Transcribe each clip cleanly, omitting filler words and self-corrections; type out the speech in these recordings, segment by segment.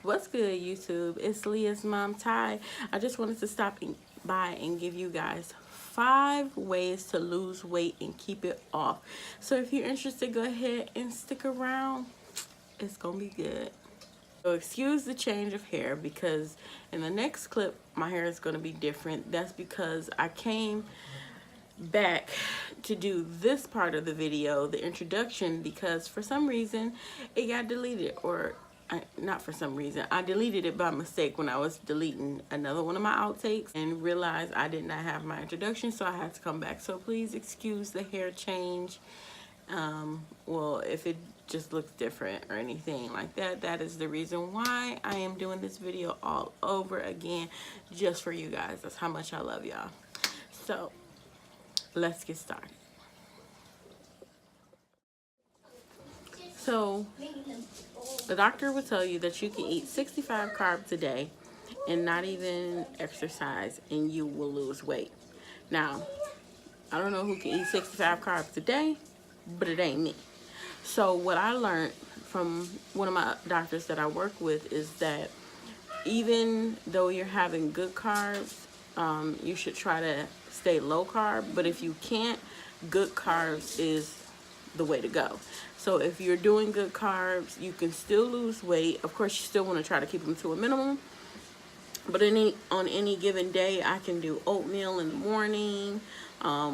What's good, YouTube? It's Leah's mom, Ty. I just wanted to stop by and give you guys 5 ways to lose weight and keep it off. So if you're interested, go ahead and stick around. It's gonna be good. So excuse the change of hair because in the next clip, my hair is gonna be different. That's because I came back to do this part of the video, the introduction, because for some reason it got deleted, or not for some reason, I deleted it by mistake when I was deleting another one of my outtakes and realized I did not have my introduction, so I had to come back. So please excuse the hair change. Well, if it just looks different or anything like that, that is the reason why I am doing this video all over again, just for you guys. That's how much I love y'all. So let's get started. So the doctor will tell you that you can eat 65 carbs a day and not even exercise and you will lose weight. Now, I don't know who can eat 65 carbs a day, but it ain't me. So what I learned from one of my doctors that I work with is that even though you're having good carbs, you should try to stay low carb. But if you can't, good carbs is the way to go. So if you're doing good carbs, you can still lose weight. Of course, you still want to try to keep them to a minimum. But on any given day, I can do oatmeal in the morning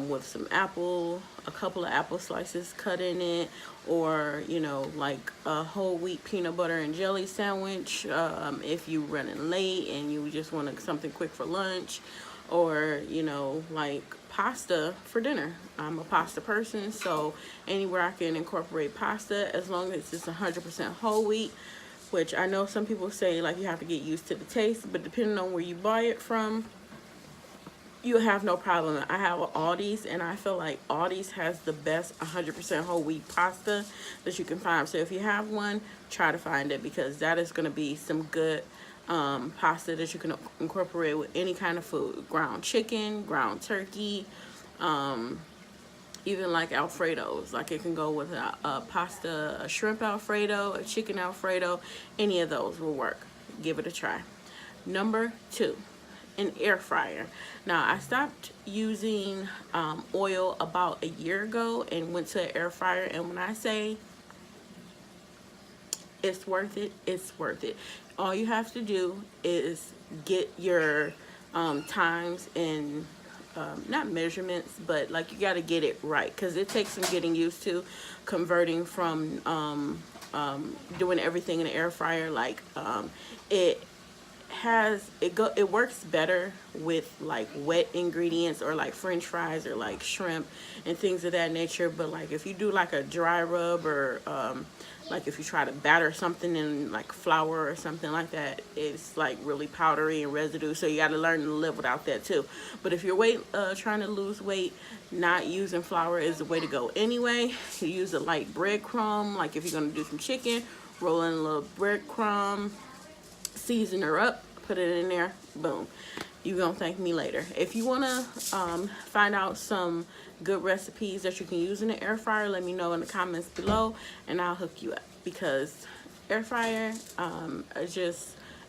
with some apple, a couple of apple slices cut in it, or, you know, like a whole wheat peanut butter and jelly sandwich if you're running late and you just want something quick for lunch, or, you know, like pasta for dinner. I'm a pasta person, so anywhere I can incorporate pasta, as long as it's 100% whole wheat, which I know some people say like you have to get used to the taste, but depending on where you buy it from, you have no problem. I have Aldi's, and I feel like Aldi's has the best 100% whole wheat pasta that you can find. So if you have one, try to find it, because that is going to be some good pasta that you can incorporate with any kind of food. Ground chicken, ground turkey, even like Alfredos. Like it can go with a pasta, a shrimp Alfredo, a chicken Alfredo. Any of those will work. Give it a try. Number 2, an air fryer. Now, I stopped using oil about a year ago and went to an air fryer. And when I say it's worth it, it's worth it. All you have to do is get your times and not measurements, but like you got to get it right, because it takes some getting used to converting from doing everything in the air fryer. Like it works better with like wet ingredients, or like french fries, or like shrimp and things of that nature. But like if you do like a dry rub, or like if you try to batter something in like flour or something like that, it's like really powdery and residue, so you got to learn to live without that too. But if you're trying to lose weight, not using flour is the way to go anyway. You use a light breadcrumb. Like if you're going to do some chicken, roll in a little breadcrumb, season her up, put it in there, boom. You're gonna thank me later. If you want to find out some good recipes that you can use in the air fryer, let me know in the comments below and I'll hook you up, because air fryer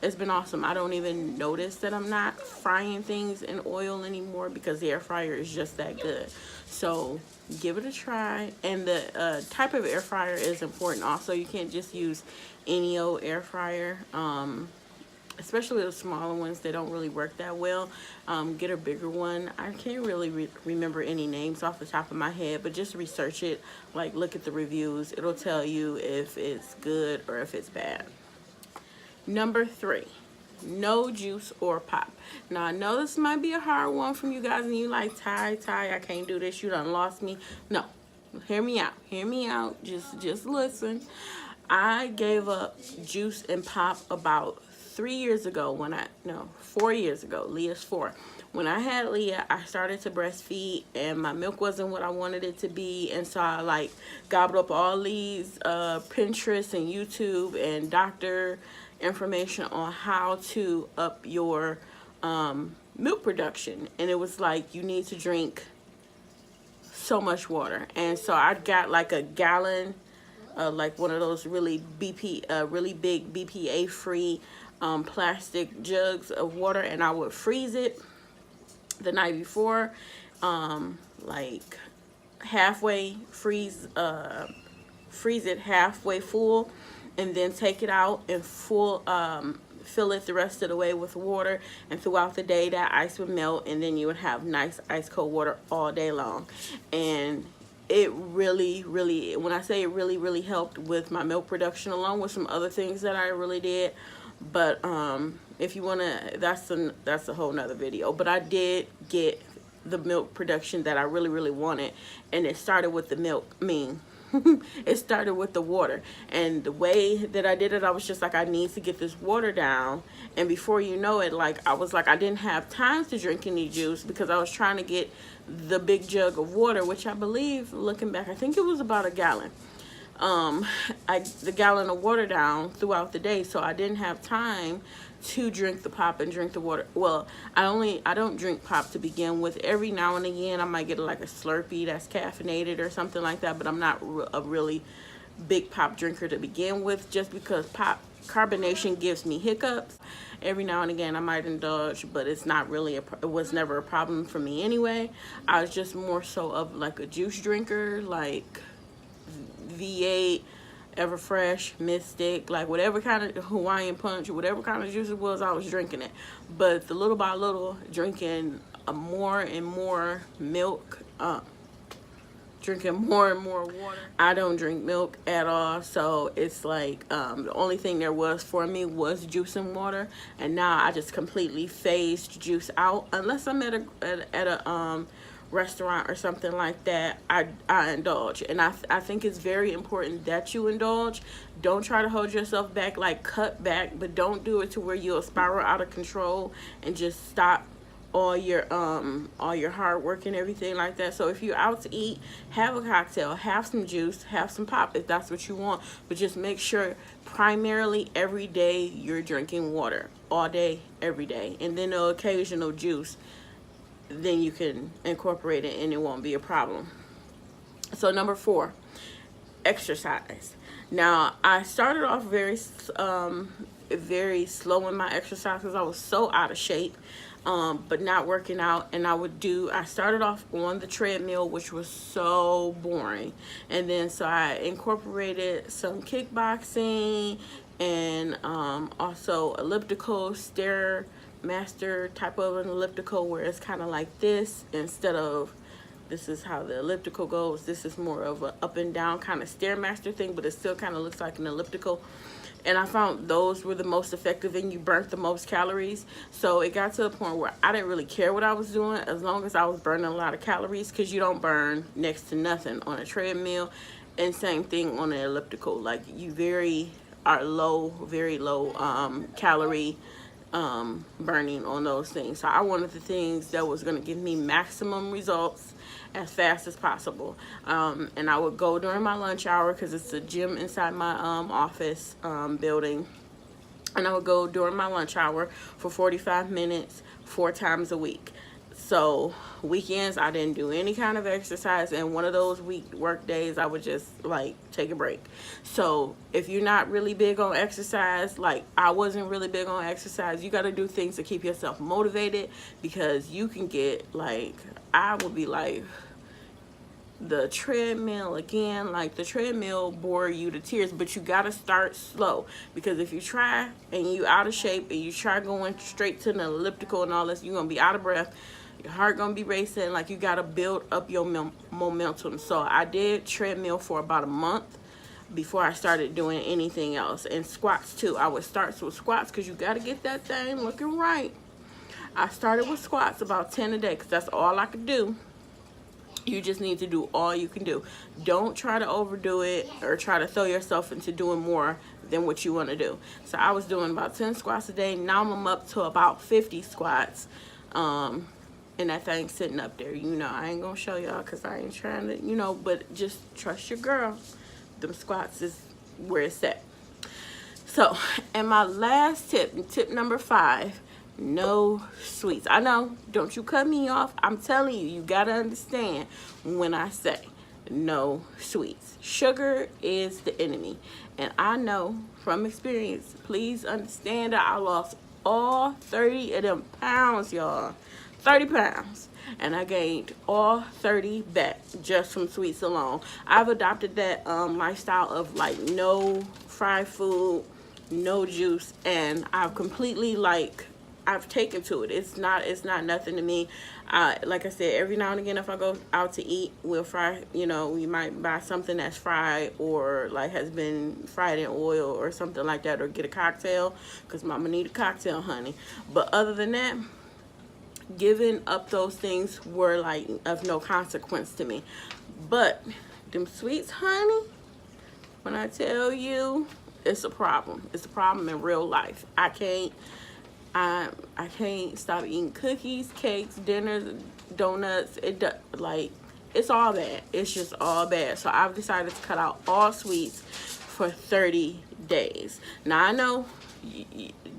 it's been awesome. I don't even notice that I'm not frying things in oil anymore, because the air fryer is just that good. So give it a try. And the type of air fryer is important also. You can't just use any old air fryer, especially the smaller ones. They don't really work that well. Get a bigger one. I can't really remember any names off the top of my head, but just research it. Like look at the reviews. It'll tell you if it's good or if it's bad. Number 3, no juice or pop. Now I know this might be a hard one from you guys, and you like, Ty, I can't do this, you done lost me. No, hear me out, just listen. I gave up juice and pop about 4 years ago. Leah's 4. When I had Leah, I started to breastfeed, and my milk wasn't what I wanted it to be, and so I like gobbled up all these Pinterest and YouTube and doctor information on how to up your milk production. And it was like, you need to drink so much water. And so I got like a gallon like one of those really really big BPA free plastic jugs of water, and I would freeze it the night before, like halfway freeze it halfway full, and then take it out and fill it the rest of the way with water, and throughout the day that ice would melt, and then you would have nice ice cold water all day long. And it really, when I say it really helped with my milk production, along with some other things that I really did. But if you want to, that's a whole nother video. But I did get the milk production that I really wanted, and it started with the milk. It started with the water. And the way that I did it, I was just like, I need to get this water down. And before you know it, like, I was like, I didn't have time to drink any juice because I was trying to get the big jug of water, which I believe, looking back, I think it was about a gallon. The gallon of water down throughout the day, so I didn't have time to drink the pop and drink the water. Well, I don't drink pop to begin with. Every now and again I might get like a Slurpee that's caffeinated or something like that, but I'm not a really big pop drinker to begin with, just because pop carbonation gives me hiccups. Every now and again I might indulge, but it's not really it was never a problem for me anyway. I was just more so of like a juice drinker, like V8, Everfresh, Mystic, like whatever kind of Hawaiian Punch, whatever kind of juice it was, I was drinking it. But the little by little, drinking more and more milk, drinking more and more water. I don't drink milk at all, so it's like the only thing there was for me was juice and water. And now I just completely phased juice out, unless I'm at a restaurant or something like that. I indulge, and I think it's very important that you indulge. Don't try to hold yourself back, like cut back, but don't do it to where you'll spiral out of control and just stop all your hard work and everything like that. So if you're out to eat, have a cocktail, have some juice, have some pop if that's what you want, but just make sure primarily every day you're drinking water all day, every day, and then the occasional juice. Then you can incorporate it and it won't be a problem. So number 4, exercise. Now I started off very slow in my exercise because I was so out of shape, but not working out. And I started off on the treadmill, which was so boring, and then so I incorporated some kickboxing and also elliptical, Stairmaster type of an elliptical, where it's kind of like this, instead of this is how the elliptical goes. This is more of a up and down kind of Stairmaster thing, but it still kind of looks like an elliptical. And I found those were the most effective and you burnt the most calories. So it got to a point where I didn't really care what I was doing as long as I was burning a lot of calories, because you don't burn next to nothing on a treadmill. And same thing on an elliptical. Like, you very low calorie burning on those things. So I wanted the things that was going to give me maximum results as fast as possible. And I would go during my lunch hour, because it's a gym inside my office building, and I would go during my lunch hour for 45 minutes 4 times a week. So weekends I didn't do any kind of exercise, and one of those work days I would just like take a break. So if you're not really big on exercise, like I wasn't really big on exercise, you got to do things to keep yourself motivated, because you can get like, I would be like, the treadmill again, like the treadmill bore you to tears. But you got to start slow, because if you try and you out of shape and you try going straight to the elliptical and all this, you're gonna be out of breath, your heart gonna be racing. Like, you got to build up your momentum. So I did treadmill for about a month before I started doing anything else. And squats too. I would start with squats, because you got to get that thing looking right. I started with squats about 10 a day, because that's all I could do. You just need to do all you can do. Don't try to overdo it or try to throw yourself into doing more than what you want to do. So I was doing about 10 squats a day. Now I'm up to about 50 squats. And that thing's sitting up there. You know, I ain't gonna show y'all because I ain't trying to, you know, but just trust your girl. Them squats is where it's at. So, and my last tip number 5, no sweets. I know, don't you cut me off. I'm telling you, you gotta understand when I say no sweets. Sugar is the enemy. And I know from experience, please understand that I lost all 30 of them pounds, y'all. 30 pounds. And I gained all 30 back just from sweets alone. I've adopted that lifestyle of like no fried food, no juice, and I've completely like I've taken to it. It's not nothing to me. Like I said, every now and again if I go out to eat, we'll fry, you know, we might buy something that's fried or like has been fried in oil or something like that, or get a cocktail because mama need a cocktail, honey. But other than that, giving up those things were like of no consequence to me. But them sweets, honey, when I tell you, it's a problem. It's a problem in real life. I can't stop eating cookies, cakes, dinners, donuts. Like, it's all bad. It's just all bad. So I've decided to cut out all sweets for 30 days. Now I know,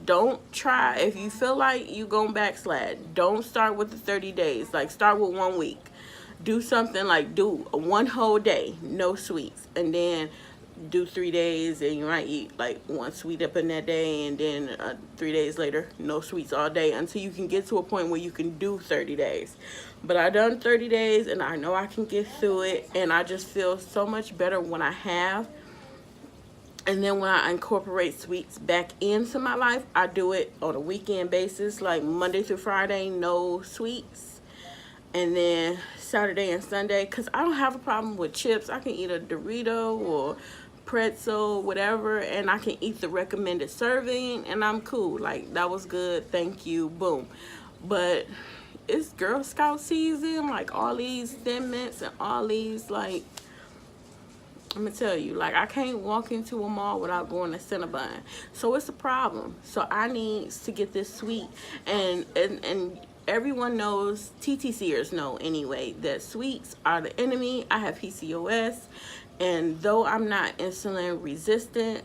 don't try, if you feel like you gonna backslide, don't start with the 30 days. Like, start with 1 week. Do something like, do one whole day, no sweets, and then do 3 days, and you might eat like one sweet up in that day, and then 3 days later, no sweets all day, until you can get to a point where you can do 30 days. But I done 30 days, and I know I can get through it, and I just feel so much better when I have. And then when I incorporate sweets back into my life, I do it on a weekend basis, like Monday through Friday, no sweets. And then Saturday and Sunday, because I don't have a problem with chips. I can eat a Dorito or pretzel, whatever, and I can eat the recommended serving, and I'm cool. Like, that was good, thank you, boom. But it's Girl Scout season, like all these Thin Mints and all these, like, I'm gonna tell you, like, I can't walk into a mall without going to Cinnabon. So it's a problem. So I need to get this sweet, and everyone knows, TTCers know anyway, that sweets are the enemy. I have PCOS, and though I'm not insulin resistant,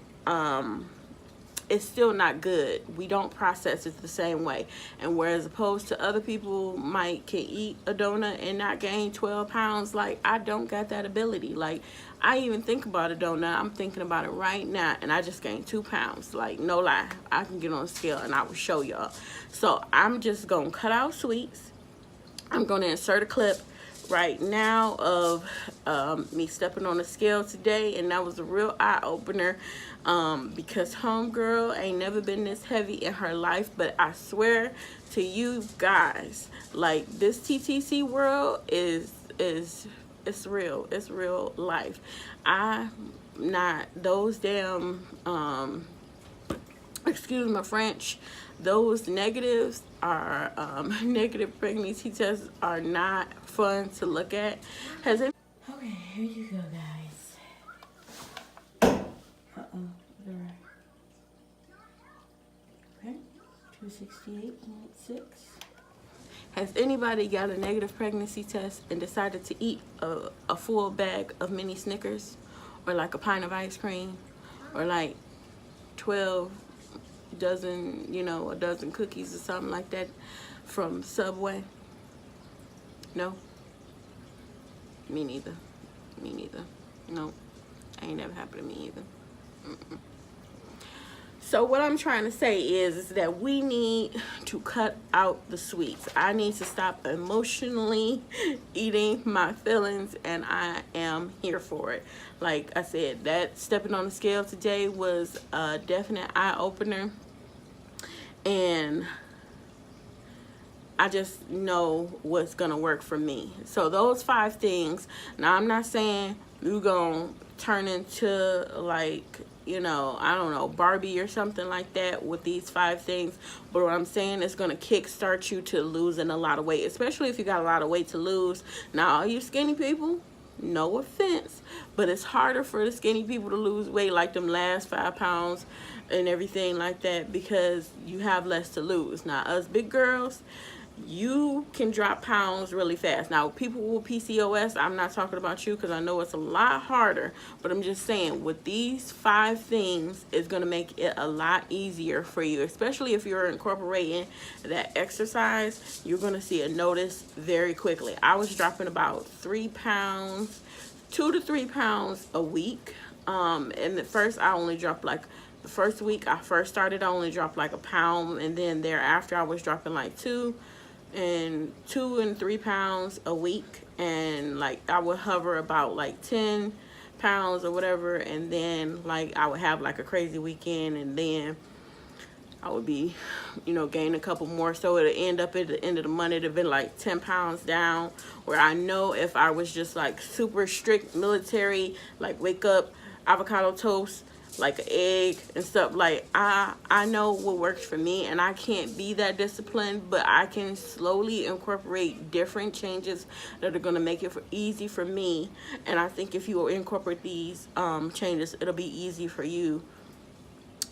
it's still not good. We don't process it the same way. And whereas opposed to other people can eat a donut and not gain 12 pounds, like, I don't got that ability. Like, I even think about a donut, I'm thinking about it right now, and I just gained 2 pounds. Like, no lie, I can get on a scale and I will show y'all. So I'm just gonna cut out sweets. I'm gonna insert a clip right now of me stepping on a scale today, and that was a real eye-opener, because homegirl ain't never been this heavy in her life. But I swear to you guys, like, this TTC world is it's real life. I'm not those damn excuse my French, those negatives are negative pregnancy tests are not fun to look at. Okay, here you go, guys. Okay, 268.6. Has anybody got a negative pregnancy test and decided to eat a full bag of mini Snickers, or like a pint of ice cream, or like 12 dozen, you know, a dozen cookies or something like that from Subway? No? Me neither. Me neither. No, ain't never happened to me either. So what I'm trying to say is that we need to cut out the sweets. I need to stop emotionally eating my feelings, and I am here for it. Like I said, that stepping on the scale today was a definite eye-opener, and I just know what's gonna work for me. So those 5 things. Now, I'm not saying you're gonna turn into, like, you know, I don't know, Barbie or something like that with these 5 things. But what I'm saying is going to kickstart you to losing a lot of weight, especially if you got a lot of weight to lose. Now, all you skinny people, no offense, but it's harder for the skinny people to lose weight, like them last 5 pounds and everything like that, because you have less to lose. Now, us big girls, you can drop pounds really fast. Now, people with PCOS, I'm not talking about you because I know it's a lot harder, but I'm just saying, with these 5 things, it's going to make it a lot easier for you, especially if you're incorporating that exercise. You're going to see a notice very quickly. I was dropping about 3 pounds 2 to 3 pounds a week. And at first I only dropped like, the first week I first started, I only dropped like a pound, and then thereafter I was dropping like 2 and 3 pounds a week, and like I would hover about like 10 pounds or whatever, and then like I would have like a crazy weekend, and then I would be, you know, gain a couple more. So it'll end up at the end of the month, it'll be like 10 pounds down, where I know if I was just like super strict military, like wake up, avocado toast, like an egg and stuff, like I know what works for me, and I can't be that disciplined, but I can slowly incorporate different changes that are going to make it easy for me. And I think if you incorporate these changes, it'll be easy for you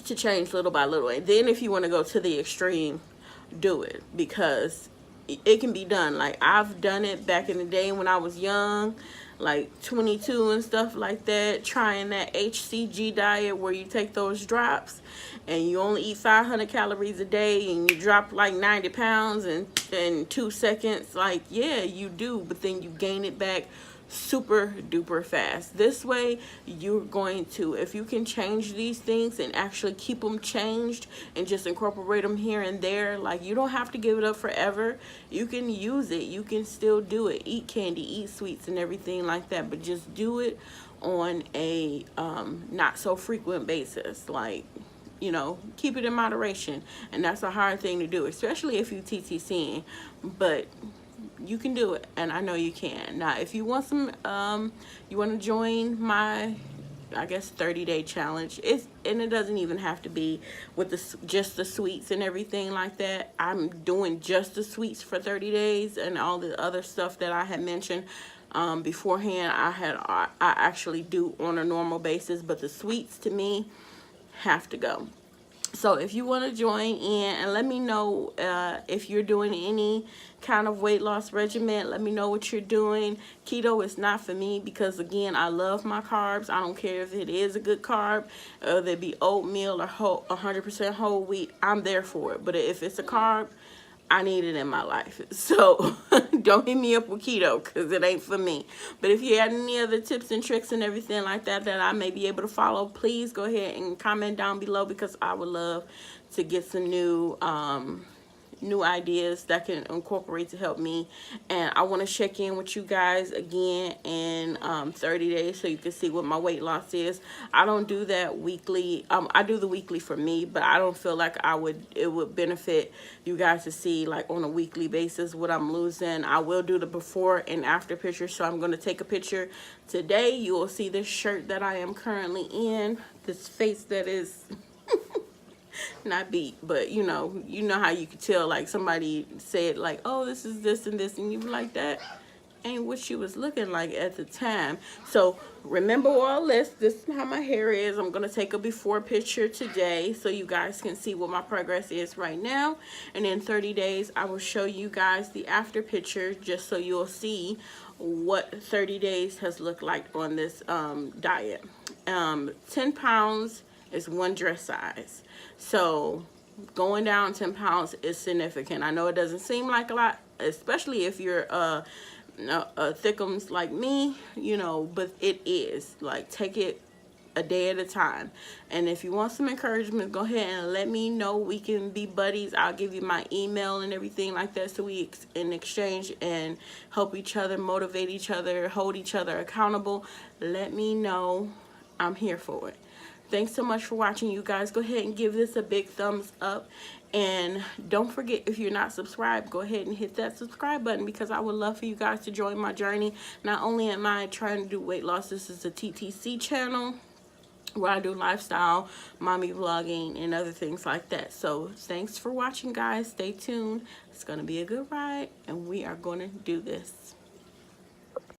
to change little by little. And then if you want to go to the extreme, do it, because it can be done. Like I've done it back in the day when I was young, like 22 and stuff like that, trying that HCG diet where you take those drops and you only eat 500 calories a day and you drop like 90 pounds in 2 seconds. Like, yeah, you do, but then you gain it back super duper fast. This way you're going to, if you can change these things and actually keep them changed and just incorporate them here and there, like you don't have to give it up forever. You can use it, you can still do it, eat candy, eat sweets and everything like that, but just do it on a not so frequent basis. Like, you know, keep it in moderation. And that's a hard thing to do, especially if you TTCing, but you can do it, and I know you can. Now if you want some you want to join my, I guess, 30-day challenge, and it doesn't even have to be with just the sweets and everything like that. I'm doing just the sweets for 30 days, and all the other stuff that I had mentioned beforehand I actually do on a normal basis, but the sweets to me have to go. So if you want to join in, and let me know if you're doing any kind of weight loss regimen. Let me know what you're doing. Keto is not for me, because again, I love my carbs. I don't care if it is a good carb, whether it be oatmeal or 100% whole wheat, I'm there for it. But if it's a carb, I need it in my life. So don't hit me up with keto, because it ain't for me. But if you had any other tips and tricks and everything like that that I may be able to follow, please go ahead and comment down below, because I would love to get some new ideas that can incorporate to help me. And I want to check in with you guys again in 30 days so you can see what my weight loss is. I don't do that weekly. I do the weekly for me, but I don't feel like it would benefit you guys to see like on a weekly basis what I'm losing. I will do the before and after picture, so I'm going to take a picture today. You will see this shirt that I am currently in, this face that is not beat, but you know how you could tell, like somebody said like, oh, this is this and this, and you be like, that ain't what she was looking like at the time. So remember all this is how my hair is. I'm gonna take a before picture today so you guys can see what my progress is right now, and in 30 days I will show you guys the after picture, just so you'll see what 30 days has looked like on this diet. 10 pounds is one dress size. So going down 10 pounds is significant. I know it doesn't seem like a lot, especially if you're thickums like me, you know, but it is. Like, take it a day at a time. And if you want some encouragement, go ahead and let me know. We can be buddies. I'll give you my email and everything like that, so we in exchange and help each other, motivate each other, hold each other accountable. Let me know. I'm here for it. Thanks so much for watching, you guys. Go ahead and give this a big thumbs up. And don't forget, if you're not subscribed, go ahead and hit that subscribe button, because I would love for you guys to join my journey. Not only am I trying to do weight loss, this is a TTC channel where I do lifestyle, mommy vlogging, and other things like that. So thanks for watching, guys. Stay tuned. It's going to be a good ride, and we are going to do this.